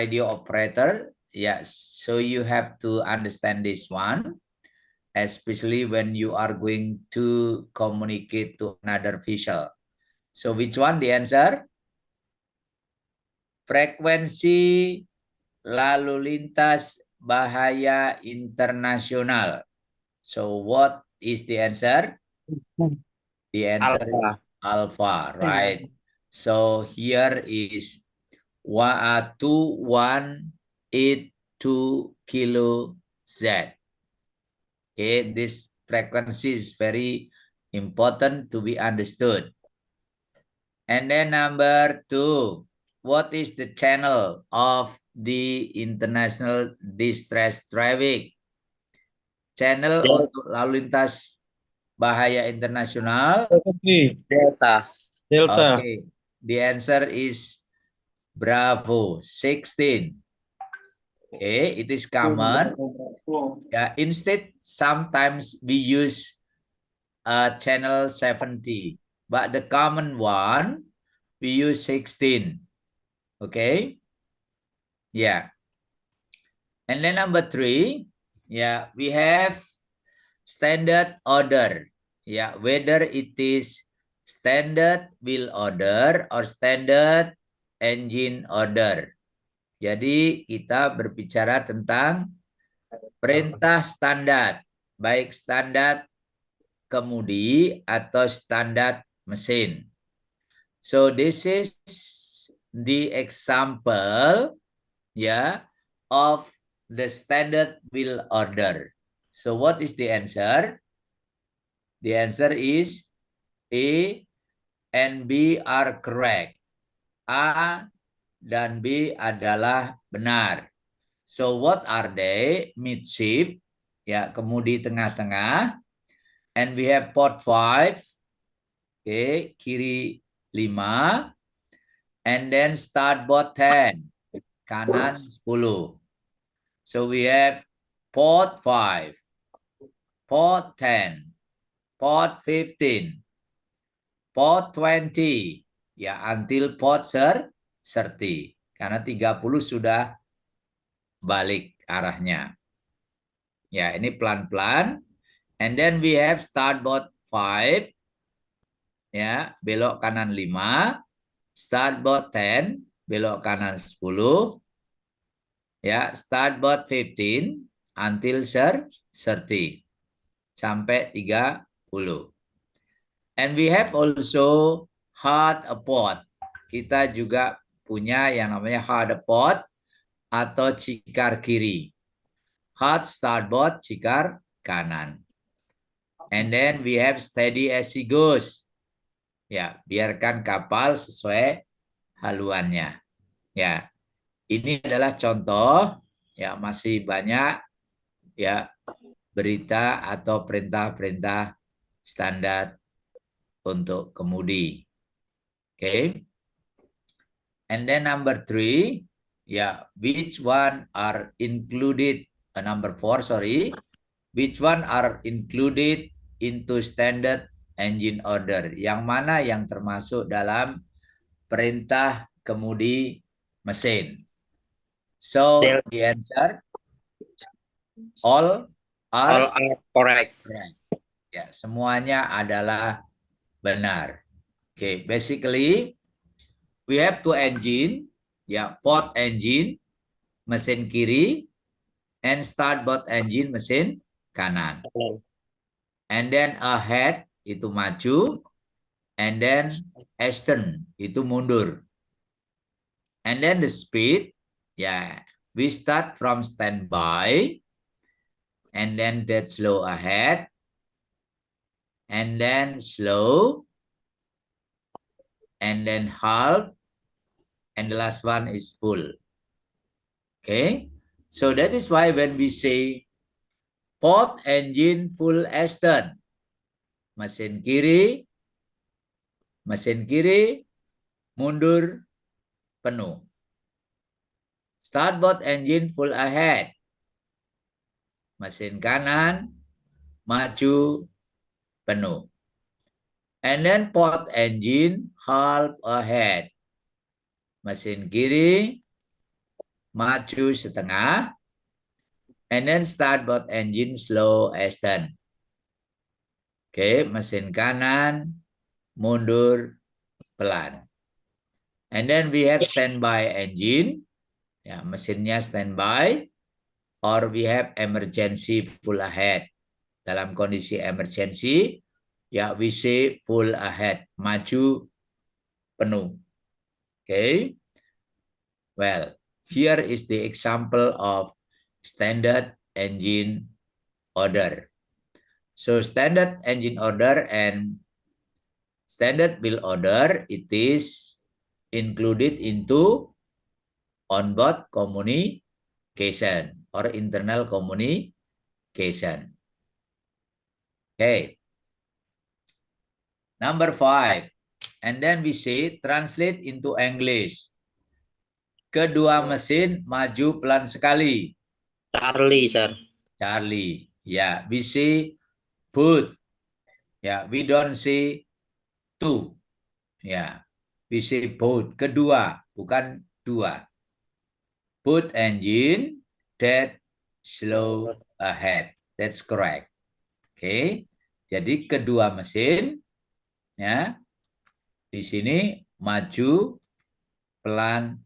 radio operator. Yes, so you have to understand this one, especially when you are going to communicate to another vessel. So which one the answer? Frekuensi lalu lintas bahaya internasional. So what is the answer? The answer Alpha. is alpha, right? So here is 2182 kilo Z. Okay, this frequency is very important to be understood. And then number 2, what is the channel of the international distress traffic? Channel untuk lalu lintas bahaya internasional. Delta. Okay, the answer is Bravo 16. Okay, it is common. Yeah, instead sometimes we use channel 70, but the common one we use 16. Okay, yeah. And then number 3, yeah, we have standard order. Yeah, whether it is standard wheel order or standard engine order. Jadi kita berbicara tentang perintah standar, baik standar kemudi atau standar mesin. So this is the example, yeah, of the standard wheel order. So what is the answer? The answer is A and B are correct. A dan B adalah benar. So what are they? Midship, ya, kemudi tengah-tengah. And we have port 5. Okay, kiri 5. And then starboard 10. Kanan 10. So we have port 5, port 10, port 15, port 20, ya, until port 30. Karena 30 sudah balik arahnya. Ya, ini pelan-pelan. And then we have starboard 5. Ya, belok kanan 5. Starboard 10, belok kanan 10. Ya, starboard 15 until 30. Sampai 30. And we have also hard port. Kita juga punya yang namanya hard port atau cikar kiri. Hard starboard, cikar kanan. And then we have steady as she goes. Ya, biarkan kapal sesuai haluannya. Ya, ini adalah contoh. Ya, masih banyak ya berita atau perintah-perintah standar untuk kemudi. Okay. And then number 3, yeah, which one are included? Number 4, sorry. Which one are included into standard engine order? Yang mana yang termasuk dalam perintah kemudi mesin? So the answer, all are correct. Ya, semuanya adalah benar. Okay, basically we have two engine, ya, port engine mesin kiri and starboard engine mesin kanan. And then ahead itu maju, and then astern itu mundur. And then the speed, ya, we start from standby, and then dead slow ahead, and then slow, and then half, and the last one is full. Okay, so that is why when we say port engine full astern, mesin kiri mundur penuh. Starboard engine full ahead, mesin kanan maju penuh. And then port engine half ahead, mesin kiri maju setengah, and then start both engine slow hasten. Oke, mesin kanan mundur pelan. And then we have standby engine, ya mesinnya standby, or we have emergency full ahead. Dalam kondisi emergency, ya we say full ahead, maju penuh. Okay. Well, here is the example of standard engine order. So standard engine order and standard wheel order, it is included into onboard communication or internal communication. Okay. Number 5. And then we say translate into English. Kedua mesin maju pelan sekali. Charlie, sir. Charlie. Ya, we say both. Ya, we don't say two. Ya, we say both. Kedua, bukan dua. Both engine that slow ahead. That's correct. Oke. Jadi kedua mesin ya di sini maju pelan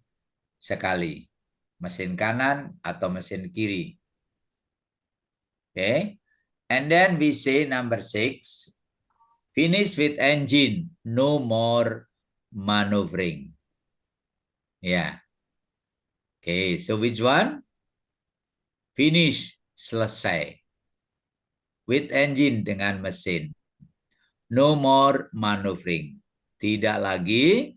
sekali. Mesin kanan atau mesin kiri. Okay. And then we say number 6. Finish with engine. No more maneuvering. Yeah. Okay. So which one? Finish. Selesai. With engine dengan mesin. No more maneuvering. Tidak lagi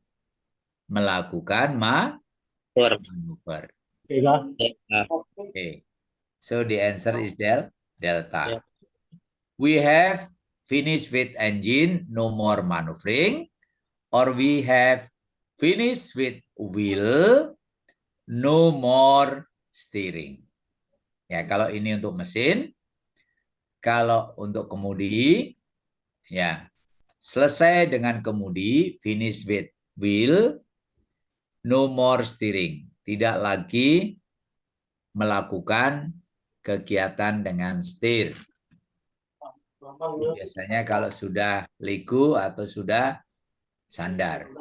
melakukan maneuver. Okay. So the answer is delta. We have finished with engine, no more maneuvering. Or we have finished with wheel, no more steering. Ya, kalau ini untuk mesin. Kalau untuk kemudi, ya, selesai dengan kemudi, finish with wheel, no more steering. Tidak lagi melakukan kegiatan dengan setir. Biasanya kalau sudah liku atau sudah sandar.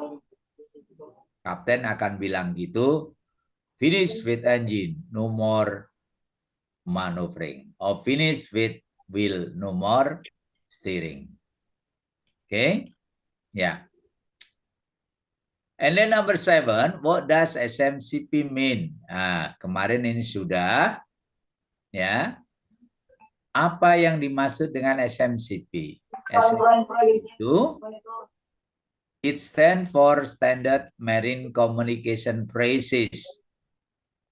Kapten akan bilang gitu, finish with engine, no more maneuvering. Or finish with wheel, no more steering. Okay? Yeah. And then number 7, what does SMCP mean? Nah, kemarin ini sudah, ya. Apa yang dimaksud dengan SMCP? SMCP itu, it stand for Standard Marine Communication Phrases.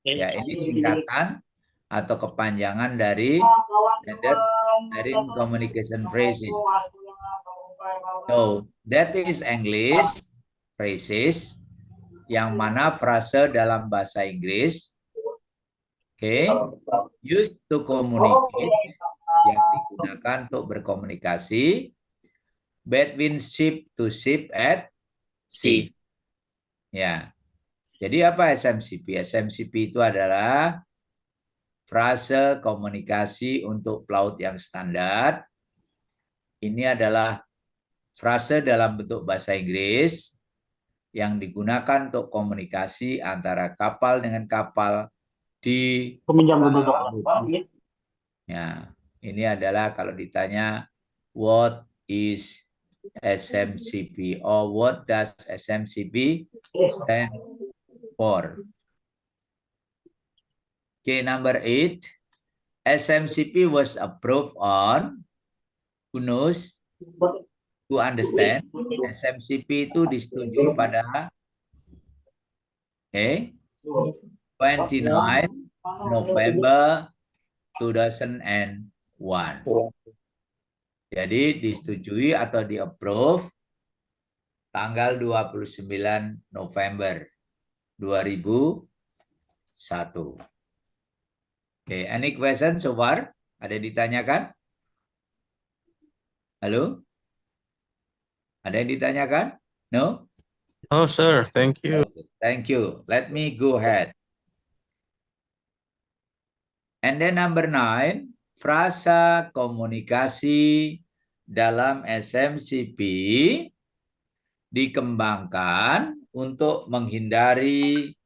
Ya, ini singkatan atau kepanjangan dari Standard Marine Communication Phrases. So, that is English phrases, yang mana frase dalam bahasa Inggris, okay, used to communicate, yang digunakan untuk berkomunikasi between ship to ship at sea. Ya. Jadi apa SMCP? SMCP itu adalah frase komunikasi untuk pelaut yang standar. Ini adalah frase dalam bentuk bahasa Inggris yang digunakan untuk komunikasi antara kapal dengan kapal di ya, ini adalah kalau ditanya what is SMCP or what does SMCP stand for? Okay, number 8. SMCP was approved on, who knows, who understand? SMCP itu disetujui pada 29 November 2001. Jadi disetujui atau di-approve tanggal 29 November 2001. Okay, any question so far? Ada yang ditanyakan? Halo? Ada yang ditanyakan? No? Oh, sir, thank you. Okay, thank you. Let me go ahead. And then number 9, frasa komunikasi dalam SMCP dikembangkan untuk menghindari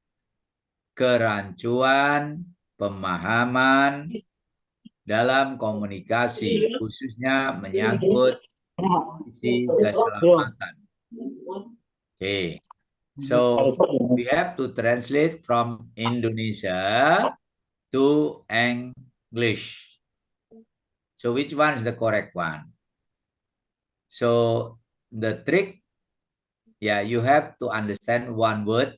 kerancuan pemahaman dalam komunikasi, khususnya menyangkut sisi keselamatan. Okay. So we have to translate from Indonesia to English. So which one is the correct one? So the trick, yeah, you have to understand one word.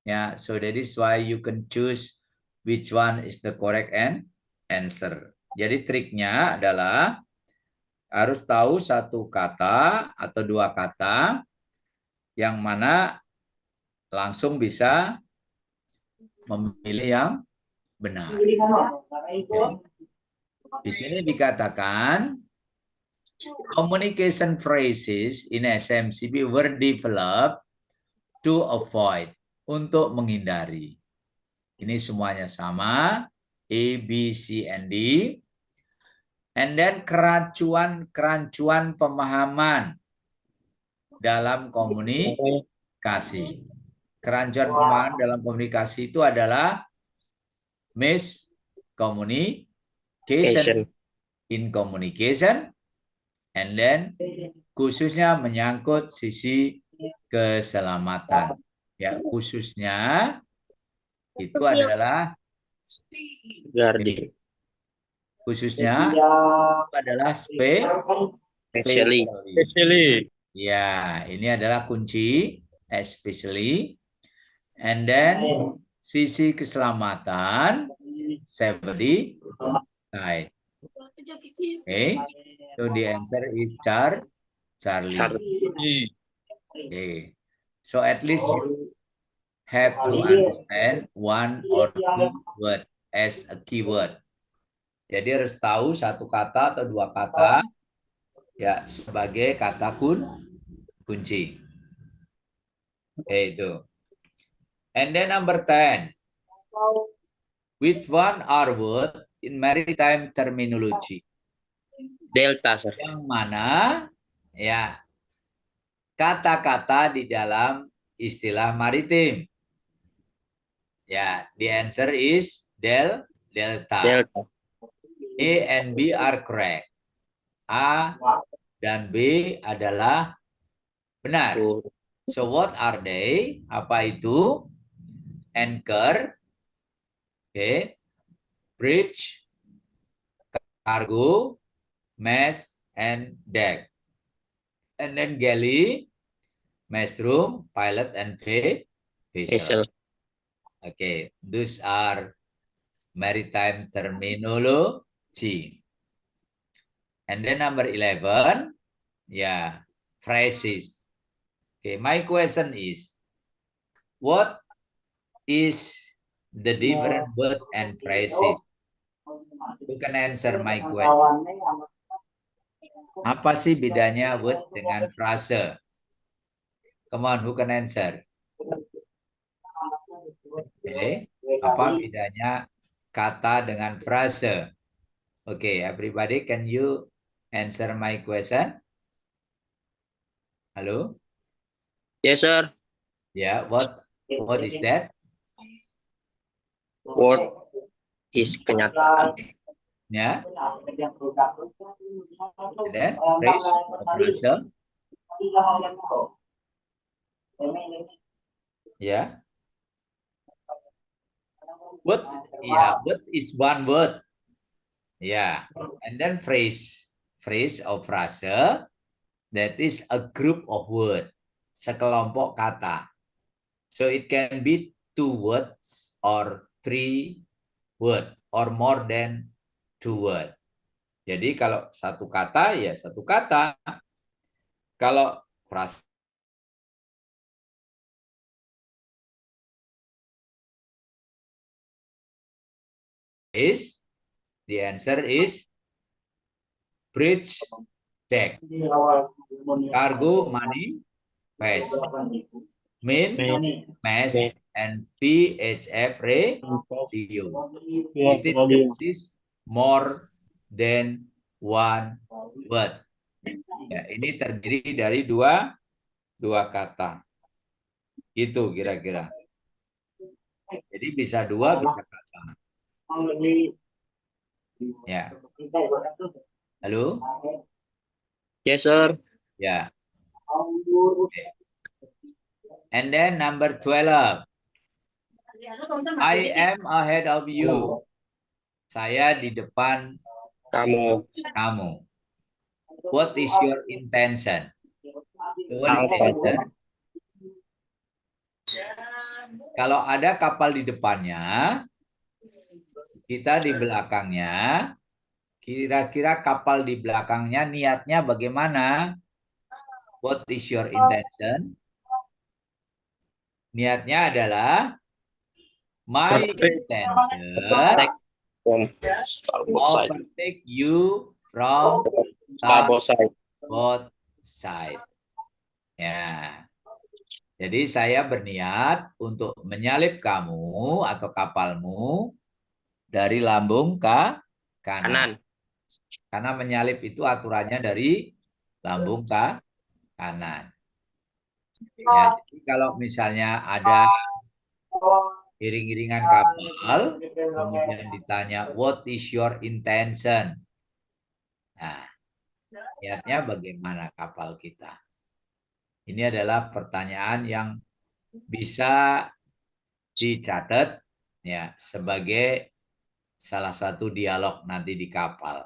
Yeah, so that is why you can choose which one is the correct answer. Jadi triknya adalah harus tahu satu kata atau dua kata yang mana langsung bisa memilih yang benar. Okay. Di sini dikatakan communication phrases in SMCP were developed to avoid, untuk menghindari. Ini semuanya sama, A, B, C, and D. And then kerancuan pemahaman dalam komunikasi. Kerancuan pemahaman dalam komunikasi itu adalah miscommunication in communication, and then khususnya menyangkut sisi keselamatan. Ya, khususnya itu adalah khususnya itu adalah especially. Ya, ini adalah kunci especially. And then sisi keselamatan, safety side. Okay, so the answer is Charlie. Okay, so at least you have to understand one or two word as a keyword. Jadi harus tahu satu kata atau dua kata ya sebagai kata kunci. Okay, itu. And then number 10. Which one are word in maritime terminology? Delta, sir. Yang mana ya kata-kata di dalam istilah maritim? Ya, the answer is delta. Delta. A and B are correct. A dan B adalah benar. So what are they? Apa itu? Anchor, okay, bridge, cargo, mast, and deck. And then galley, mast room, pilot, and vessel. Okay, those are maritime terminology. And then number 11, yeah, phrases. Okay, my question is, what is the different word and phrases? You can answer my question. Apa sih bedanya word dengan frase? Come on, who can answer? Okay, apa bedanya kata dengan frase? Okay, everybody, can you answer my question? Halo? Yes, sir. Yeah, what is that? Word is kenyataan. Yeah. And then phrase or frase. Yeah. What? Yeah, what is one word? Yeah. And then phrase or frase, that is a group of word. Sekelompok kata. So it can be 2 words or 3 word or more than 2 word. Jadi kalau satu kata ya satu kata. Kalau frase is, the answer is bridge, deck, cargo, money, pass, main, mass, and VHF radio. It is more than one word. Ya, ini terdiri dari dua kata. Itu kira-kira. Jadi bisa dua, bisa kata. Ya. Halo? Yes, sir. Ya. Okay. And then number 12. I am ahead of you. Saya di depan Kamu. kamu. What is your intention? What is the intention? Kalau ada kapal di depannya, kita di belakangnya, kira-kira kapal di belakangnya niatnya bagaimana? What is your intention? Niatnya adalah my intention overtake you from Starboard side. both side. Ya. Jadi saya berniat untuk menyalip kamu atau kapalmu dari lambung ke kanan. Karena menyalip itu aturannya dari lambung ke kanan. Ya, jadi kalau misalnya ada iring-iringan kapal, kemudian ditanya, what is your intention? Nah, niatnya bagaimana kapal kita? Ini adalah pertanyaan yang bisa dicatat ya sebagai salah satu dialog nanti di kapal.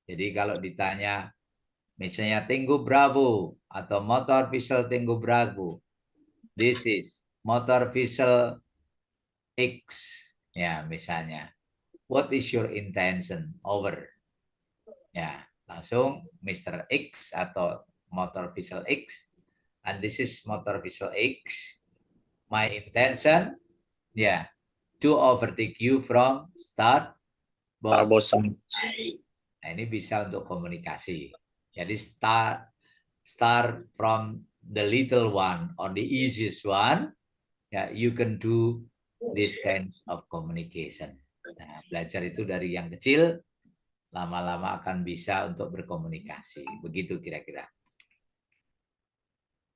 Jadi kalau ditanya misalnya Tenggu Bravo atau motor vessel Tenggu Bravo, this is motor vessel X ya misalnya. What is your intention? Over. Ya, langsung Mr. X atau motor vessel X. And this is motor vessel X. My intention, yeah, to overtake you from starboard side. Nah, ini bisa untuk komunikasi. Jadi start from the little one or the easiest one. Ya, you can do this kinds of communication. Nah, belajar itu dari yang kecil, lama-lama akan bisa untuk berkomunikasi. Begitu kira-kira.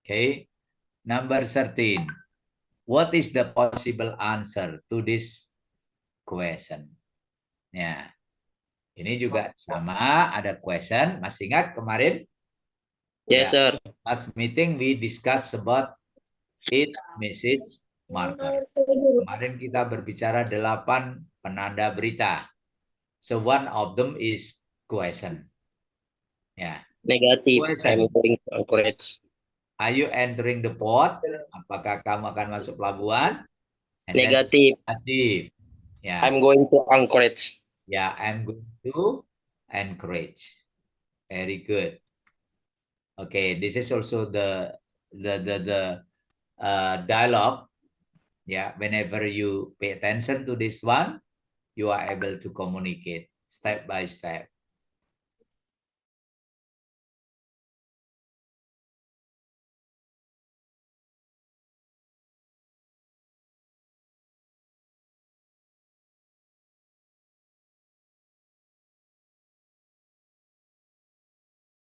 Okay, number 13. What is the possible answer to this question? Ya, ini juga sama, ada question. Masih ingat kemarin? Yes, sir. Last meeting we discuss about 8 message marker. Kemarin kita berbicara 8 penanda berita. So one of them is question. Ya. Negatif. Question. I'm going to Anchorage. Are you entering the port? Apakah kamu akan masuk pelabuhan? Negatif. Negatif. Ya. I'm going to Anchorage. Ya, I'm going to Anchorage. Very good. Okay, this is also the dialogue. Yeah, whenever you pay attention to this one, you are able to communicate step by step.